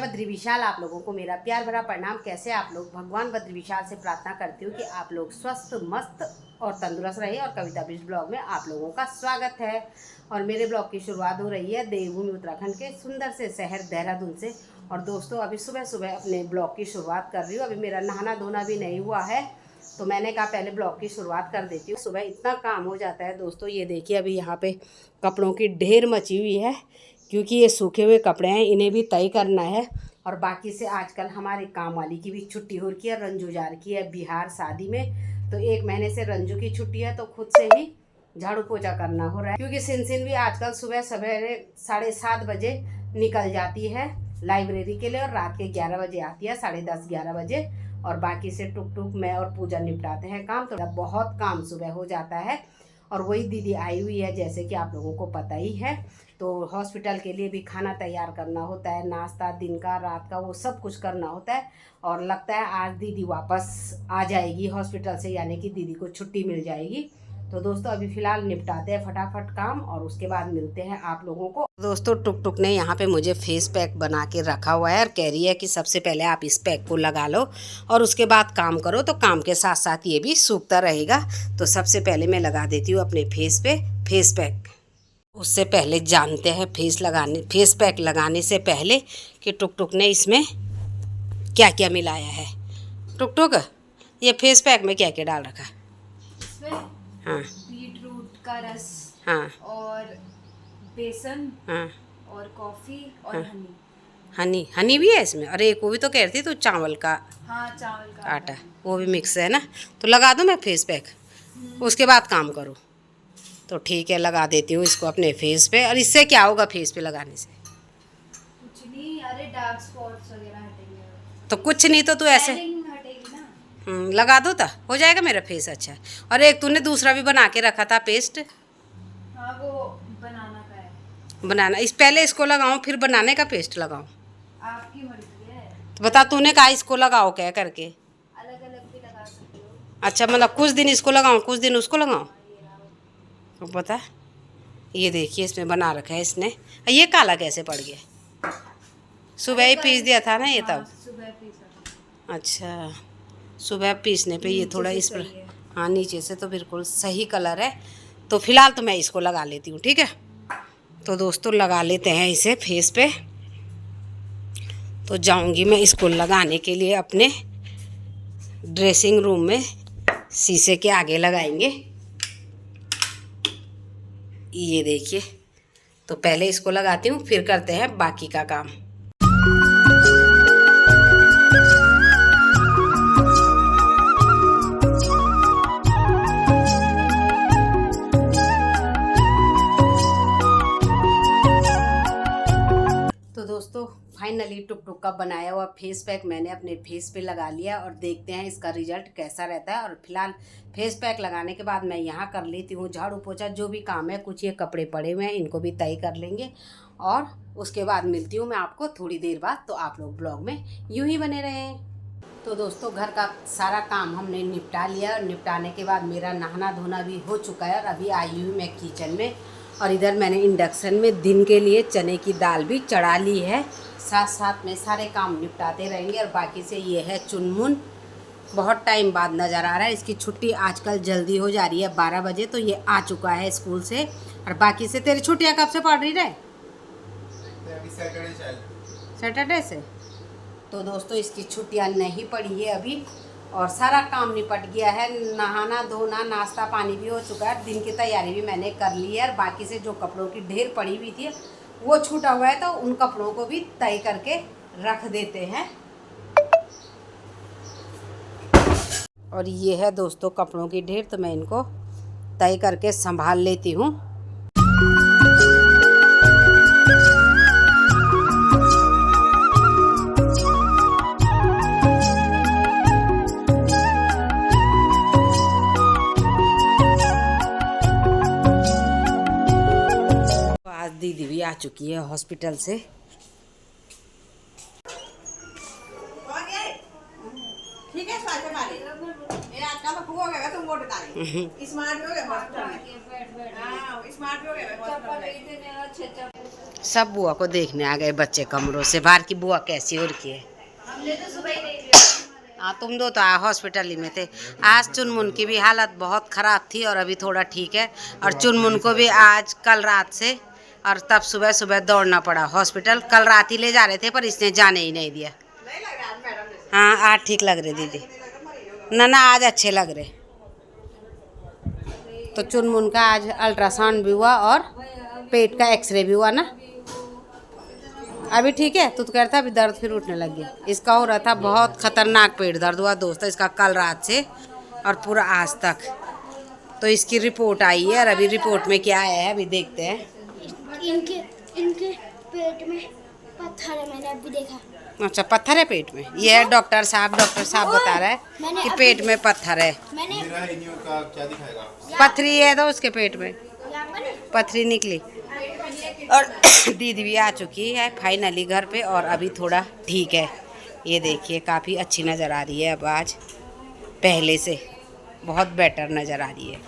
बद्री विशाल, आप लोगों को मेरा प्यार भरा प्रणाम। कैसे आप लोग? भगवान बद्री विशाल से प्रार्थना करती हूँ कि आप लोग स्वस्थ, मस्त और तंदुरुस्त रहिए। और कविता बिज ब्लॉग में आप लोगों का स्वागत है। और मेरे ब्लॉग की शुरुआत हो रही है देवभूमि उत्तराखंड के सुंदर से शहर देहरादून से। और दोस्तों, अभी सुबह सुबह अपने ब्लॉग की शुरुआत कर रही हूँ। अभी मेरा नहाना धोना भी नहीं हुआ है, तो मैंने कहा पहले ब्लॉग की शुरुआत कर देती हूँ। सुबह इतना काम हो जाता है दोस्तों। ये देखिए, अभी यहाँ पे कपड़ों की ढेर मची हुई है, क्योंकि ये सूखे हुए कपड़े हैं, इन्हें भी तय करना है। और बाकी से आजकल हमारे काम वाली की भी छुट्टी हो रही है। रंजू जा रही है बिहार शादी में, तो 1 महीने से रंजू की छुट्टी है, तो खुद से ही झाड़ू पोछा करना हो रहा है। क्योंकि सिनसिन भी आजकल सुबह सवेरे 7:30 बजे निकल जाती है लाइब्रेरी के लिए, और रात के 11 बजे आती है, 10:30-11 बजे। और बाकी से टुक टुक मैं और पूजा निपटाते हैं काम। तो बहुत काम सुबह हो जाता है। और वही दीदी आई हुई है, जैसे कि आप लोगों को पता ही है। तो हॉस्पिटल के लिए भी खाना तैयार करना होता है, नाश्ता दिन का रात का वो सब कुछ करना होता है। और लगता है आज दीदी वापस आ जाएगी हॉस्पिटल से, यानी कि दीदी को छुट्टी मिल जाएगी। तो दोस्तों, अभी फ़िलहाल निपटाते हैं फटाफट काम, और उसके बाद मिलते हैं आप लोगों को। दोस्तों, टुक टुक ने यहाँ पे मुझे फेस पैक बना के रखा हुआ है, और कह रही है कि सबसे पहले आप इस पैक को लगा लो और उसके बाद काम करो, तो काम के साथ साथ ये भी सूखता रहेगा। तो सबसे पहले मैं लगा देती हूँ अपने फेस पे फेस पैक। उससे पहले जानते हैं फेस पैक लगाने से पहले कि टुक टुक ने इसमें क्या क्या मिलाया है। टुक टुक, ये फेस पैक में क्या क्या डाल रखा है? हाँ, बीटरूट का रस, हाँ, और बेसन, हाँ, और कॉफी और हाँ। हनी। हनी भी है इसमें? अरे एक वो भी तो कह रही थी तो चावल का हाँ, चावल का आटा, वो भी मिक्स है ना। तो लगा दूँ मैं फेस पैक, उसके बाद काम करूँ? तो ठीक है, लगा देती हूँ इसको अपने फेस पे। और इससे क्या होगा फेस पे लगाने से? कुछ नहीं, अरे डार्क स्पॉट्स वगैरह हटेंगे। तो कुछ नहीं, तो तू ऐसे टैनिंग हटेगी ना। लगा दो तो हो जाएगा मेरा फेस अच्छा। और एक तूने दूसरा भी बना के रखा था पेस्ट, हाँ, वो बनाना का है। बनाना। इस पहले इसको लगाऊं फिर बनाने का पेस्ट लगाऊं? आपकी मर्जी है, तो बता, तूने कहा इसको लगाओ क्या करके। अलग अलग भी लगा सकते हो। अच्छा, मतलब कुछ दिन इसको लगाऊं कुछ दिन उसको लगाऊं? तो पता, ये देखिए इसमें बना रखा है इसने। ये काला कैसे पड़ गया? सुबह ही पीस दिया था ना ये हाँ, तब? सुबह पीसा। अच्छा, सुबह पीसने पे ये नीचे थोड़ा से इस पर। सही है। हाँ, नीचे से तो बिल्कुल सही कलर है। तो फिलहाल तो मैं इसको लगा लेती हूँ, ठीक है। तो दोस्तों, लगा लेते हैं इसे फेस पे। तो जाऊंगी मैं इसको लगाने के लिए अपने ड्रेसिंग रूम में, शीशे के आगे लगाएंगे। ये देखिए, तो पहले इसको लगाती हूँ, फिर करते हैं बाकी का काम। तो दोस्तों, फाइनली टुक टुक का बनाया हुआ फेस पैक मैंने अपने फेस पे लगा लिया, और देखते हैं इसका रिजल्ट कैसा रहता है। और फिलहाल फेस पैक लगाने के बाद मैं यहाँ कर लेती हूँ झाड़ू पोछा, जो भी काम है। कुछ ये कपड़े पड़े हुए हैं, इनको भी तय कर लेंगे, और उसके बाद मिलती हूँ मैं आपको थोड़ी देर बाद। तो आप लोग ब्लॉग में यूँ ही बने रहें। तो दोस्तों, घर का सारा काम हमने निपटा लिया, और निपटाने के बाद मेरा नहाना धोना भी हो चुका है। और अभी आई हूँ मैं किचन में, और इधर मैंने इंडक्शन में दिन के लिए चने की दाल भी चढ़ा ली है। साथ साथ में सारे काम निपटाते रहेंगे। और बाकी से ये है चुनमुन, बहुत टाइम बाद नज़र आ रहा है। इसकी छुट्टी आजकल जल्दी हो जा रही है, 12 बजे, तो ये आ चुका है स्कूल से। और बाकी से तेरी छुट्टियाँ कब से पड़ रही है? सैटरडे से। तो दोस्तों, इसकी छुट्टियाँ नहीं पड़ी है अभी, और सारा काम निपट गया है। नहाना धोना नाश्ता पानी भी हो चुका है, दिन की तैयारी भी मैंने कर ली है। और बाकी से जो कपड़ों की ढेर पड़ी हुई थी वो छूटा हुआ है, तो उन कपड़ों को भी तय करके रख देते हैं। और ये है दोस्तों कपड़ों की ढेर, तो मैं इनको तय करके संभाल लेती हूँ। आज दीदी भी आ चुकी है हॉस्पिटल से। ठीक है, आजकल तो फुगो गए तुम वोट डालेंगे स्मार्ट हो गए हॉस्पिटल में बैठ बैठ हां स्मार्ट हो गए चप्पल इतने अच्छे चप्पल सब बुआ को देखने आ गए बच्चे कमरों से बाहर की बुआ कैसी हो रखी है। हमने तो सुबह ही देख लिया हाँ तुम दो तो हॉस्पिटल ही में थे। आज चुनमुन की भी हालत बहुत ख़राब थी और अभी थोड़ा ठीक है। और चुनमुन को भी आज कल रात से और तब सुबह सुबह दौड़ना पड़ा हॉस्पिटल। कल रात ही ले जा रहे थे पर इसने जाने ही नहीं दिया। नहीं लग रहा मैडम ने हाँ आज ठीक लग रहे दीदी। ना आज अच्छे लग रहे। तो चुनमुन का आज अल्ट्रासाउंड भी हुआ और पेट का एक्सरे भी हुआ ना। अभी ठीक है। तू तो कहता अभी दर्द फिर उठने लग गया। इसका हो रहा था बहुत खतरनाक पेट दर्द हुआ दोस्तों इसका कल रात से और पूरा आज तक। तो इसकी रिपोर्ट आई है और अभी रिपोर्ट में क्या आया है अभी देखते हैं। इनके पेट में पत्थर है, मैंने अभी देखा। अच्छा पत्थर है पेट में। ये है डॉक्टर साहब बता रहा है कि पेट में पत्थर है। मैंने का क्या दिखाएगा? पथरी है तो उसके पेट में यहाँ पर पथरी निकली। और दीदी भी आ चुकी है फाइनली घर पे और अभी थोड़ा ठीक है। ये देखिए काफ़ी अच्छी नज़र आ रही है अब आज पहले से बहुत बेटर नज़र आ रही है।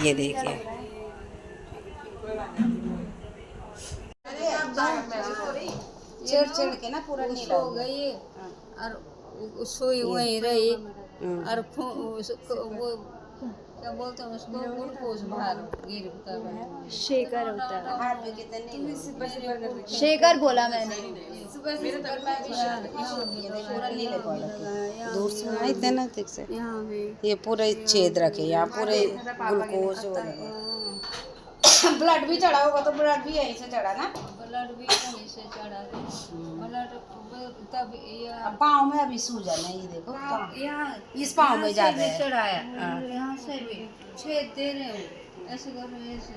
ये देखिए चिड़ के ना पूरा नीला हो गई और सोई वहीं रही और वो क्या बोलते हैं उसको ग्लूकोज बाहर गिर उतर शेकर शेकर बोला मैंने दूर से आई थे ना ठीक से। यहाँ भी ये पूरे छेद रखे यहाँ पूरे ग्लूकोज ब्लड भी चढ़ा होगा तो ब्लड भी यहीं से चढ़ा ना। ब्लड भी कहीं से चढ़ा ब्लड तब पाँव में अभी सूजन है। ये देखो यहाँ इस पाँव में ज्यादा है। चढ़ाया यहाँ से भी छेद दे रहे हो ऐसे कर रहे ऐसे।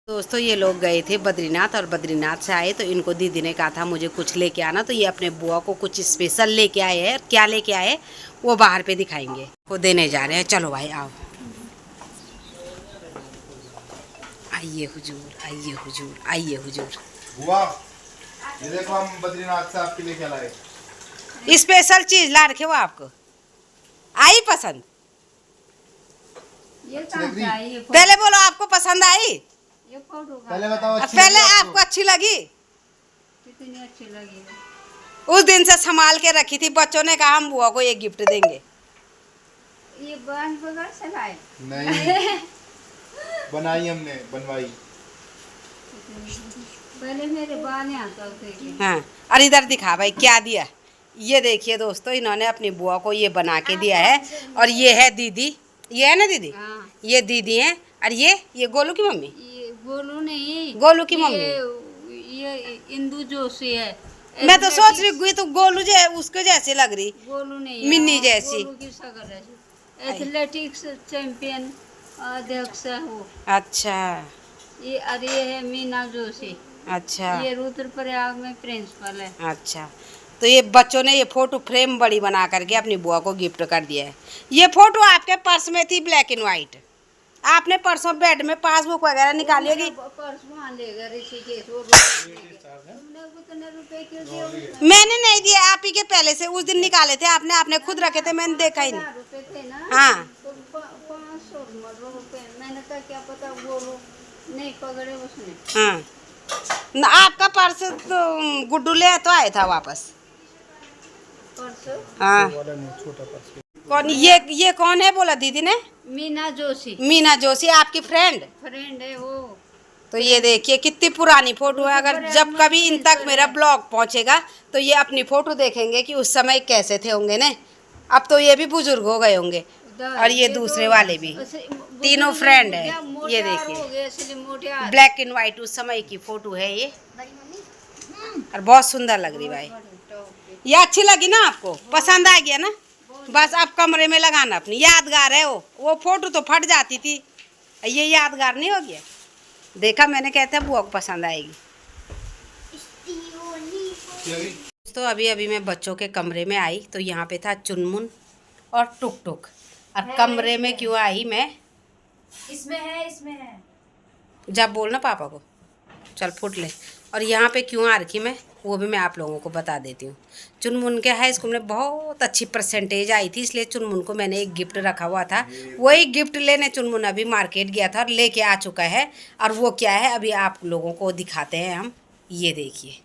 दोस्तों ये लोग गए थे बद्रीनाथ और बद्रीनाथ से आए तो इनको दीदी ने कहा था मुझे कुछ लेके आना तो ये अपने बुआ को कुछ स्पेशल लेके आए हैं। क्या लेके आए वो बाहर पे दिखाएंगे वो देने जा रहे हैं। चलो भाई आओ। आइए हुजूर आइए हुजूर आइए हुजूर। बुआ ये देखो हम बद्रीनाथ से आपके लिए क्या लाए। स्पेशल चीज ला रखे हो आपको आई पसंद। ये कहाँ से आई ये पहले बोलो आपको पसंद आई। ये फोटो पहले बताओ अच्छी पहले लगी आपको अच्छी लगी। कितनी अच्छी लगी है। उस दिन से संभाल के रखी थी बच्चों ने कहा हम बुआ को ये गिफ्ट देंगे। ये बहन को घर से लाए नहीं बनाई हमने बनवाई। पहले मेरे बहन आता थे। हाँ और इधर दिखा भाई क्या दिया। ये देखिए दोस्तों इन्होंने अपनी बुआ को ये बना के दिया है और ये है दीदी। ये है ना दीदी हाँ ये दीदी है और ये गोलू की मम्मी। ये गोलू नहीं गोलू की मम्मी। ये इंदू जोशी है। मैं तो सोच रही हुई तो गोलू उसके जैसे लग रही। गोलू नहीं मिन्नी हाँ, जैसी। गोलू की शक्ल ऐसी। एथलेटिक्स चैंपियन अध्यक्ष है वो। अच्छा ये और ये है मीना जोशी। अच्छा ये रुद्रप्रयाग में प्रिंसिपल है। अच्छा तो ये बच्चों ने ये फोटो फ्रेम बड़ी बना करके अपनी बुआ को गिफ्ट कर दिया है। ये फोटो आपके पर्स में थी ब्लैक एंड वाइट। आपने परसों बेड में पासबुक वगैरह निकाली होगी। पर्स वहाँ ले गए ऋषिकेश। तुमने कितने रुपए क्यों दिए? मैंने नहीं दिया आप ही के पहले से उस दिन निकाले थे आपने खुद रखे थे मैंने देखा ही नहीं। 1000 रुपए थे ना। हाँ तो 500 रुपए मैंने कहा क्या पता वो नहीं पकड़े उसने। हाँ न आपका पर्स तो गुड्डू ले तो आया था वापस। पर्स हाँ कौन ये कौन है बोला दीदी ने। मीना जोशी मीना जोशी आपकी फ्रेंड। फ्रेंड है वो। तो ये देखिए कितनी पुरानी फोटो है। अगर जब कभी इन तक मेरा ब्लॉग पहुंचेगा तो ये अपनी फोटो देखेंगे कि उस समय कैसे थे होंगे ना। अब तो ये भी बुजुर्ग हो गए होंगे और ये दूसरे वाले भी तीनों फ्रेंड है। ये देखिए ब्लैक एंड वाइट उस समय की फोटो है ये और बहुत सुंदर लग रही भाई। ये अच्छी लगी ना आपको पसंद आ गया ना। बस आप कमरे में लगाना अपनी यादगार है वो फोटो तो फट जाती थी ये यादगार नहीं हो गया। देखा मैंने कहते बुआ को पसंद आएगी। तो अभी मैं बच्चों के कमरे में आई तो यहाँ पे था चुनमुन और टुक टुक और कमरे में क्यों आई मैं। इसमें है जब बोलना पापा को चल फुट ले। और यहाँ पे क्यों आ रखी मैं वो भी मैं आप लोगों को बता देती हूँ। चुनमुन के हाई स्कूल में बहुत अच्छी परसेंटेज आई थी, इसलिए चुनमुन को मैंने एक गिफ्ट रखा हुआ था। वही गिफ्ट लेने चुनमुन अभी मार्केट गया था और लेके आ चुका है। और वो क्या है अभी आप लोगों को दिखाते हैं हम। ये देखिए,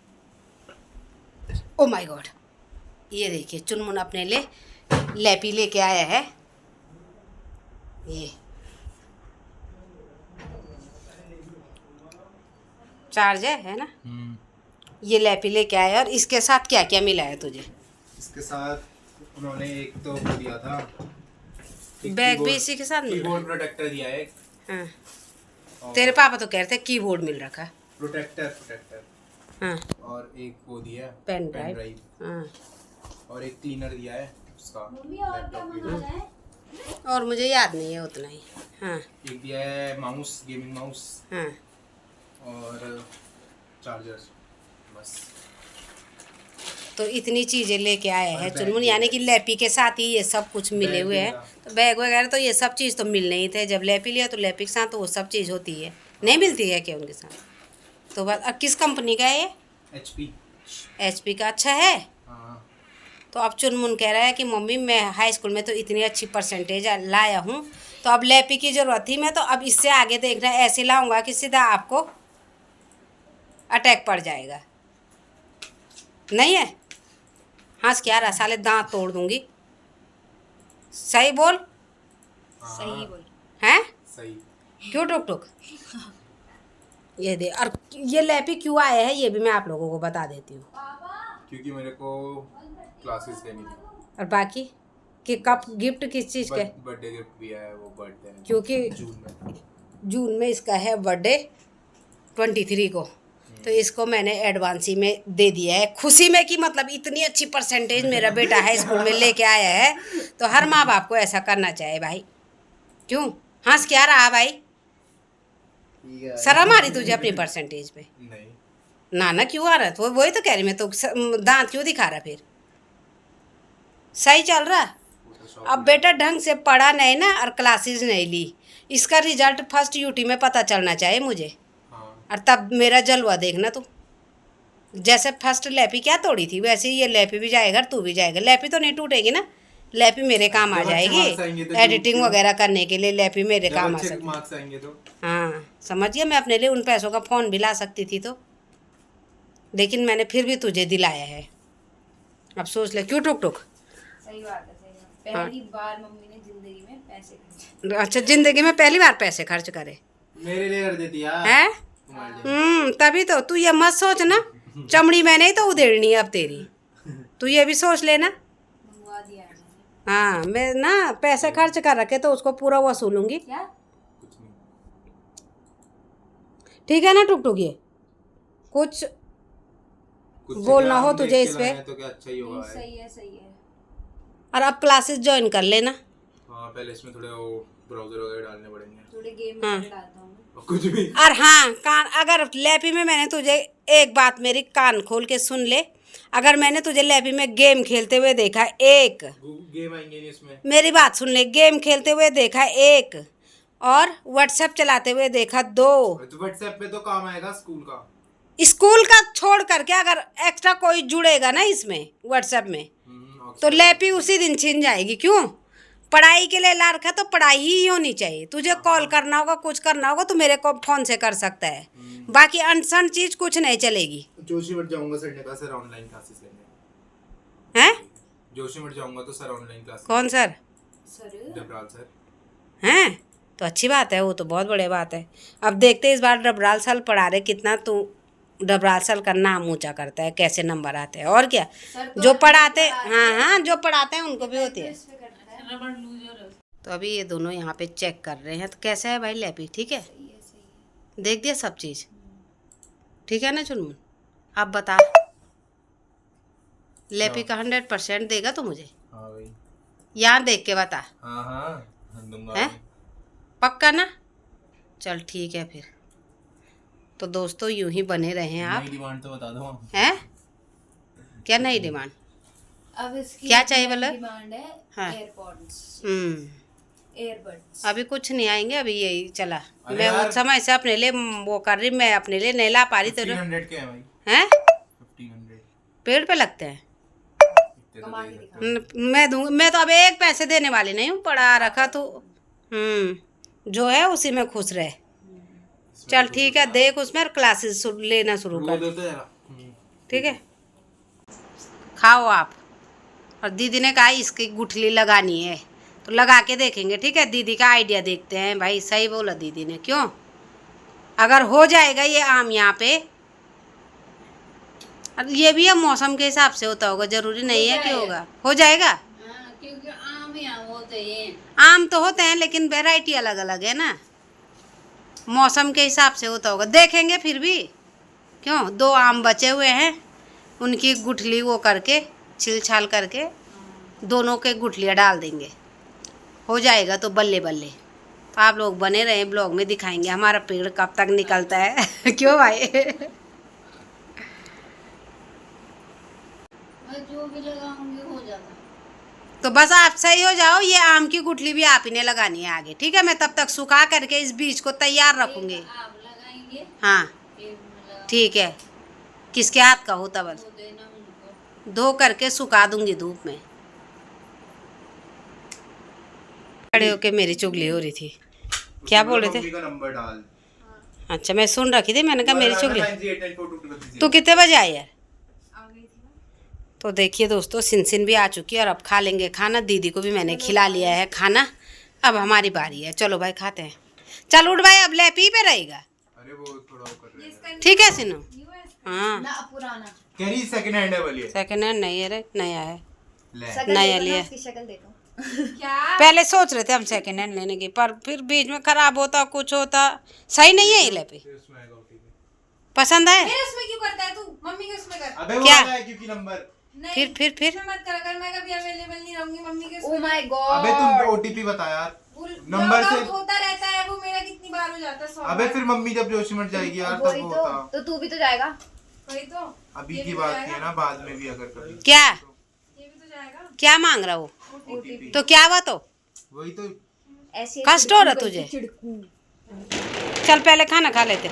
ओ माय गॉड, ये देखिए चुनमुन अपने लिए लैपी लेके आया है। ये चार्ज है ना। ये लैपी लेके आया। और इसके साथ क्या क्या मिला है तुझे? इसके साथ उन्होंने एक तो वो दिया था, बैग भी इसी के साथ मिला। कीबोर्ड प्रोटेक्टर दिया है। हाँ, तेरे पापा तो कह रहे थे कीबोर्ड मिल रखा। प्रोटेक्टर हाँ, और एक वो दिया है पेन ड्राइव। हाँ, और एक क्लीनर दिया है उसका लैपटॉप के। और मुझे याद नहीं है उतना ही। हाँ एक दिया है माउस, गेमिंग माउस, हाँ, और चार्जर, बस। तो इतनी चीज़ें लेके आया है चुनमुन, यानी कि लैपी के साथ ही ये सब कुछ मिले हुए हैं। तो बैग वगैरह तो ये सब चीज़ तो मिलने ही थे। जब लैपी लिया तो लैपी के साथ तो वो सब चीज़ होती है, नहीं मिलती है क्या उनके साथ? तो बस। अब किस कंपनी का है ये? HP का। अच्छा है। हाँ। तो अब चुनमुन कह रहा है कि मम्मी मैं हाई स्कूल में तो इतनी अच्छी परसेंटेज लाया हूँ, तो अब लैपी की ज़रूरत थी। मैं तो अब इससे आगे देखना ऐसे लाऊंगा कि सीधा आपको अटैक पड़ जाएगा। नहीं है? हंस क्या रहा साले, दांत तोड़ दूंगी। सही बोल। सही बोल। हैं? सही। क्यों टुक टुक? ये दे। और ये लैपी क्यों आया है ये भी मैं आप लोगों को बता देती हूँ। क्योंकि मेरे को क्लासेस लेनी थी। और बाकी कि कप गिफ्ट किस चीज़ के? बर्थडे गिफ्ट भी है, वो बर्थडे है क्योंकि जून में इसका है बर्थडे 23 को। तो इसको मैंने एडवांसी में दे दिया है, खुशी में कि मतलब इतनी अच्छी परसेंटेज मेरा बेटा हाई स्कूल में लेके आया है, तो हर माँ बाप को ऐसा करना चाहिए भाई। क्यों हंस क्या रहा भाई? शर्म आ रही तुझे अपनी परसेंटेज पे? नहीं। ना क्यों आ रहा? तो वही तो कह रही मैं, तो दांत क्यों दिखा रहा फिर? सही चल रहा? अब बेटा ढंग से पढ़ा नहीं ना और क्लासेस नहीं ली, इसका रिजल्ट फर्स्ट यूटी में पता चलना चाहिए मुझे। और तब मेरा जलवा देखना तू। जैसे फर्स्ट लैपी क्या तोड़ी थी वैसे ही ये लैपी भी जाएगा, तू भी जाएगा। लैपी तो नहीं टूटेगी ना, लैपी मेरे काम आ जाएगी। एडिटिंग वगैरह करने के लिए लैपी मेरे काम आ सकती। मार्क्स आएंगे तो हाँ समझिए, मैं अपने लिए उन पैसों का फ़ोन भी ला सकती थी तो, लेकिन मैंने फिर भी तुझे दिलाया है। अब सोच ले। क्यों टुक टुक? सही बात है, सही बात। पहली बार मम्मी ने जिंदगी में पैसे खर्चे। अच्छा, जिंदगी में पहली बार पैसे खर्च करे? मेरे लिए कर देती यार। है? तभी तो तू ये मत सोच ना, चमड़ी मैंने ही तो उधेड़नी है अब तेरी। तू ये भी सोच लेना। मंगवा दिया है मैंने। हाँ, मैं ना पैसे खर्च कर रखे तो उसको पूरा वसूलूंगी। क्या? कुछ नहीं। ठीक है ना टुक टुक? ये कुछ बोलना हो तुझे इस पे तो क्या अच्छा ही होगा। सही है, सही है। और अब क्लासेस ज्वाइन कर लेना। हाँ, पहले इसमें थोड़े वो ब्राउजर वगैरह डालने पड़ेंगे, थोड़े गेम हाँ। डालता हूँ। और कुछ भी। और हाँ, कान अगर लैपी में मैंने तुझे एक बात मेरी कान खोल के सुन ले, अगर मैंने तुझे लैपी में गेम खेलते हुए देखा एक, गेम आएंगे नहीं इसमें। मेरी बात सुन ले, गेम खेलते हुए देखा एक, और व्हाट्सएप चलाते हुए देखा 2। तो व्हाट्सएप पे तो काम आएगा स्कूल का। स्कूल का छोड़ करके अगर एक्स्ट्रा कोई जुड़ेगा ना इसमें व्हाट्सएप में, तो लैपी उसी दिन छिन जाएगी। क्यों? पढ़ाई के लिए ला रखा तो पढ़ाई ही होनी चाहिए। तुझे कॉल करना होगा, कुछ करना होगा तो मेरे को फ़ोन से कर सकता है, बाकी अनसन चीज़ कुछ नहीं चलेगी। जोशीमठ जाऊंगा सर ने कहा सर ऑनलाइन क्लासेस लेंगे। हैं? जोशीमठ जाऊंगा तो सर ऑनलाइन क्लास। कौन सर? डबराल सर। हैं? तो अच्छी बात है, वो तो बहुत बड़ी बात है। अब देखते इस बार डबराल सर पढ़ा रहे, कितना तू डबराल सर का नाम ऊंचा करता है, कैसे नंबर आते हैं। और क्या, जो पढ़ाते, हाँ जो पढ़ाते हैं उनको भी होती है। तो अभी ये दोनों यहाँ पे चेक कर रहे हैं। तो कैसा है भाई लैपी? ठीक है? देख दिया सब चीज़? ठीक है ना चुनमुन? अब बता, लैपी का 100% देगा तो मुझे? हाँ भाई। यहाँ देख के बता। हाँ दूंगा। है? पक्का ना? चल ठीक है फिर। तो दोस्तों यूं ही बने रहे हैं आप। नई डिमांड तो बता दो। हैं? क्या नई डिमांड? अब इसकी क्या चाहिए बोलो? डिमांड है हाँ। एयरपॉड्स, हम्म एयरबड्स। अभी कुछ नहीं आएंगे, अभी यही चला। अरे मैं यार। उस समय से अपने लिए वो कर रही, मैं अपने लिए नहीं ला पा रही। तो 1500 के हैं भाई। हैं? 1500। पेड़ पे लगते हैं। कमा के दिखा। मैं दूंगी, मैं तो अब एक पैसे देने वाली नहीं हूँ, पढ़ा रखा तो जो है उसी में खुश रहे। चल ठीक है, देख उसमें और क्लासेस लेना शुरू वो कर, दो तो जरा। ठीक है। खाओ आप। और दीदी ने कहा इसकी गुठली लगानी है तो लगा के देखेंगे, ठीक है। दीदी का आइडिया देखते हैं भाई, सही बोला दीदी ने। क्यों, अगर हो जाएगा ये आम यहाँ पे, और ये भी अब मौसम के हिसाब से होता होगा, जरूरी नहीं है कि होगा, हो जाएगा। हाँ, क्योंकि आम ही आम होते हैं। आम तो होते हैं लेकिन वैरायटी अलग अलग है ना, मौसम के हिसाब से होता होगा, देखेंगे फिर भी। क्यों, 2 आम बचे हुए हैं, उनकी गुठली वो करके छिल छाल करके दोनों के गुठलियाँ डाल देंगे, हो जाएगा तो बल्ले बल्ले। तो आप लोग बने रहे, ब्लॉग में दिखाएंगे हमारा पेड़ कब तक निकलता है। क्यों भाई। मैं जो भी लगाऊंगी हो जाता। तो बस आप सही हो जाओ, ये आम की गुठली भी आप ही ने लगानी है आगे, ठीक है। मैं तब तक सुखा करके इस बीज को तैयार रखूंगी। आप लगाएंगे, हाँ फिर मैं लगा ठीक है, किसके हाथ का होता बस, तो देना उनको। धो करके सुखा दूंगी धूप में। खड़े होके मेरी चुगली हो रही थी, क्या बोल रहे थे? मम्मी का नंबर डाल। अच्छा, मैं सुन रखी थी, मैंने कहा मेरी चुगली। 93894222 तू कितने बजे आई यार? तो देखिए दोस्तों, सिनसिन भी आ चुकी है और अब खा लेंगे खाना। दीदी को भी मैंने खिला लिया है खाना, अब हमारी बारी है। चलो भाई खाते हैं। चल उठ भाई, अब लैपी पे रहेगा, अरे वो थोड़ा वो कर रहे हैं। ठीक है सिनो? हाँ, ना पुराना कह रही सेकंड हैंड है बोलिए। सेकेंड हैंड नहीं है रे, नया है, ले नया लिया। शक्ल देखो। पहले सोच रहे थे हम सेकेंड हैंड लेने की, पर फिर बीच में खराब होता, कुछ होता, सही नहीं है ये लैपी। उसमें आएगा OTP। पसंद है? उसमें क्यों करता है तू? मम्मी के उसमें कर। अबे वो क्या? वाला है क्योंकि नंबर। फिर मत कर, अगर मैं कभी अवेलेबल नहीं रहूंगी मम्मी के ओ माय गॉड। अबे तुम OTP बता यार। नंबर से होता रहता है वो, मेरा कितनी बार हो जाता है। अबे फिर मम्मी जब जोशीमठ जाएगी यार तब वो होता। तो तू भी तो जाएगा। वही तो, अभी की बात नहीं है ना, बाद में भी अगर कभी। क्या ये भी तो जाएगा। क्या मांग रहा वो? OTP तो क्या हुआ? तो वही तो। ऐसे कष्ट हो रहा तुझे? चल पहले खाना खा लेते।